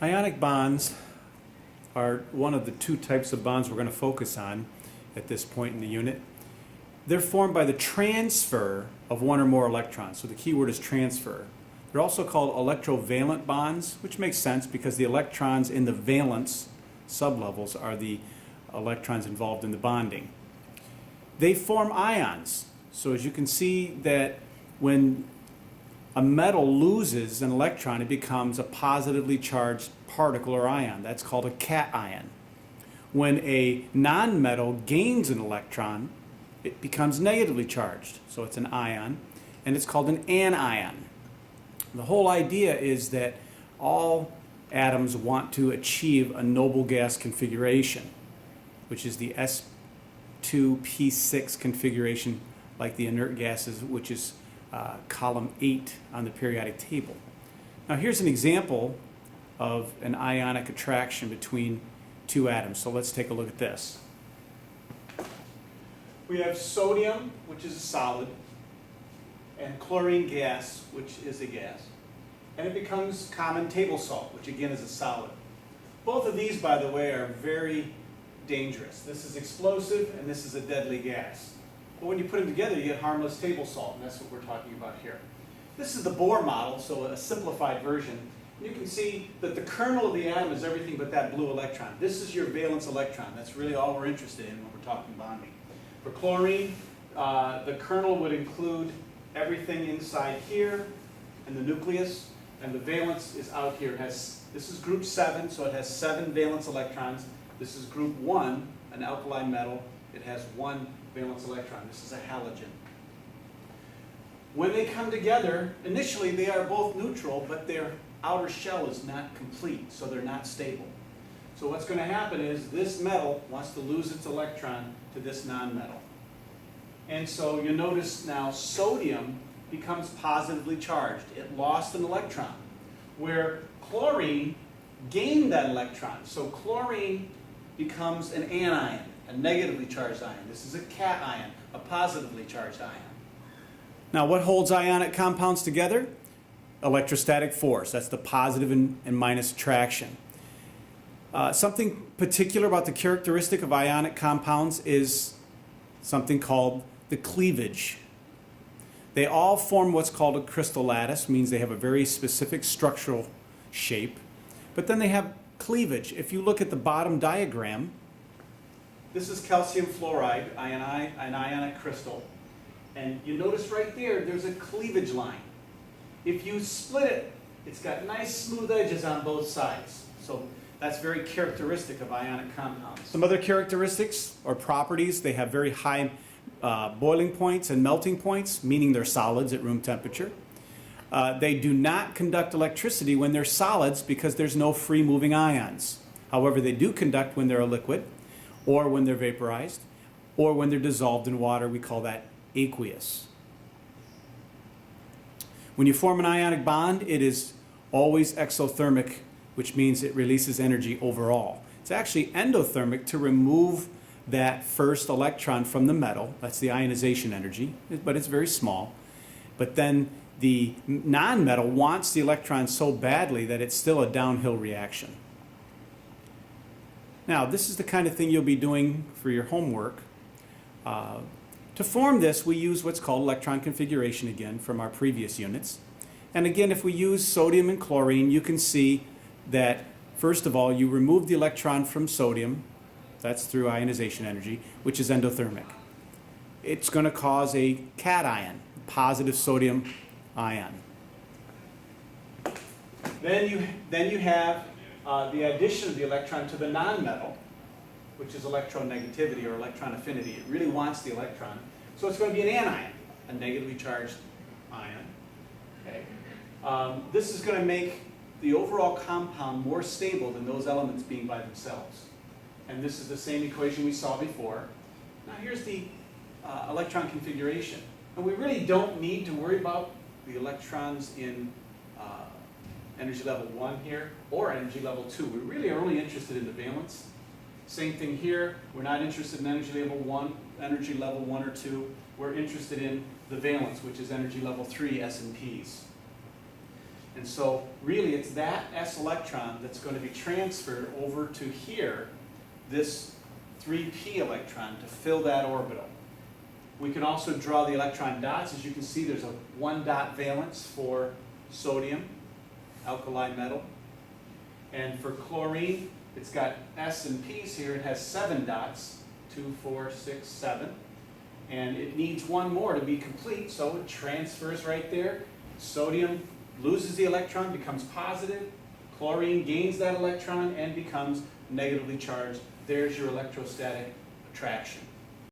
Ionic bonds are one of the two types of bonds we're going to focus on at this point in the unit. They're formed by the transfer of one or more electrons. So the key word is transfer. They're also called electrovalent bonds, which makes sense because the electrons in the valence sublevels are the electrons involved in the bonding. They form ions. So as you can see that when a metal loses an electron, it becomes a positively charged particle or ion. That's called a cation. When a nonmetal gains an electron, it becomes negatively charged. So it's an ion, and it's called an anion. The whole idea is that all atoms want to achieve a noble gas configuration, which is the S2p6 configuration, like the inert gases, which is column 8 on the periodic table. Now here's an example of an ionic attraction between two atoms. So let's take a look at this. We have sodium, which is a solid, and chlorine gas, which is a gas. And it becomes common table salt, which again is a solid. Both of these, by the way, are very dangerous. This is explosive and this is a deadly gas. But when you put them together, you get harmless table salt, and that's what we're talking about here. This is the Bohr model, so a simplified version. You can see that the kernel of the atom is everything but that blue electron. This is your valence electron. That's really all we're interested in when we're talking bonding. For chlorine, the kernel would include everything inside here and the nucleus, and the valence is out here. This is group 7, so it has 7 valence electrons. This is group 1, an alkali metal. It has 1 valence electron. This is a halogen. When they come together, initially they are both neutral, but their outer shell is not complete, so they're not stable. So what's going to happen is this metal wants to lose its electron to this nonmetal. And so you notice now sodium becomes positively charged. It lost an electron, where chlorine gained that electron. So chlorine becomes an anion, a negatively charged ion. This is a cation, a positively charged ion. Now what holds ionic compounds together? Electrostatic force. That's the positive and minus attraction. Something particular about the characteristic of ionic compounds is something called the cleavage. They all form what's called a crystal lattice, means they have a very specific structural shape, but then they have cleavage. If you look at the bottom diagram, this is calcium fluoride, an ionic crystal, and you notice right there, there's a cleavage line. If you split it, it's got nice smooth edges on both sides. So that's very characteristic of ionic compounds. Some other characteristics or properties, they have very high boiling points and melting points, meaning they're solids at room temperature. They do not conduct electricity when they're solids because there's no free moving ions. However, they do conduct when they're a liquid, or when they're vaporized, or when they're dissolved in water. We call that aqueous. When you form an ionic bond, it is always exothermic, which means it releases energy overall. It's actually endothermic to remove that first electron from the metal. That's the ionization energy, but it's very small. But then the nonmetal wants the electron so badly that it's still a downhill reaction. Now, this is the kind of thing you'll be doing for your homework. To form this, we use what's called electron configuration again from our previous units. And again, if we use sodium and chlorine, you can see that, first of all, you remove the electron from sodium. That's through ionization energy, which is endothermic. It's going to cause a cation, positive sodium ion. Then you have the addition of the electron to the nonmetal, which is electronegativity or electron affinity. It really wants the electron. So it's going to be an anion, a negatively charged ion. Okay. This is going to make the overall compound more stable than those elements being by themselves. And this is the same equation we saw before. Now here's the electron configuration. And we really don't need to worry about the electrons in energy level 1 here or energy level 2. We really are only interested in the valence. Same thing here. We're not interested in energy level 1 or 2. We're interested in the valence, which is energy level 3 S&Ps. And so really it's that s electron that's going to be transferred over to here, this 3p electron, to fill that orbital. We can also draw the electron dots. As you can see, there's a 1 dot valence for sodium, alkali metal. And for chlorine, it's got S and P's here. It has 7 dots, 2, 4, 6, 7. And it needs 1 more to be complete, so it transfers right there. Sodium loses the electron, becomes positive. Chlorine gains that electron and becomes negatively charged. There's your electrostatic attraction.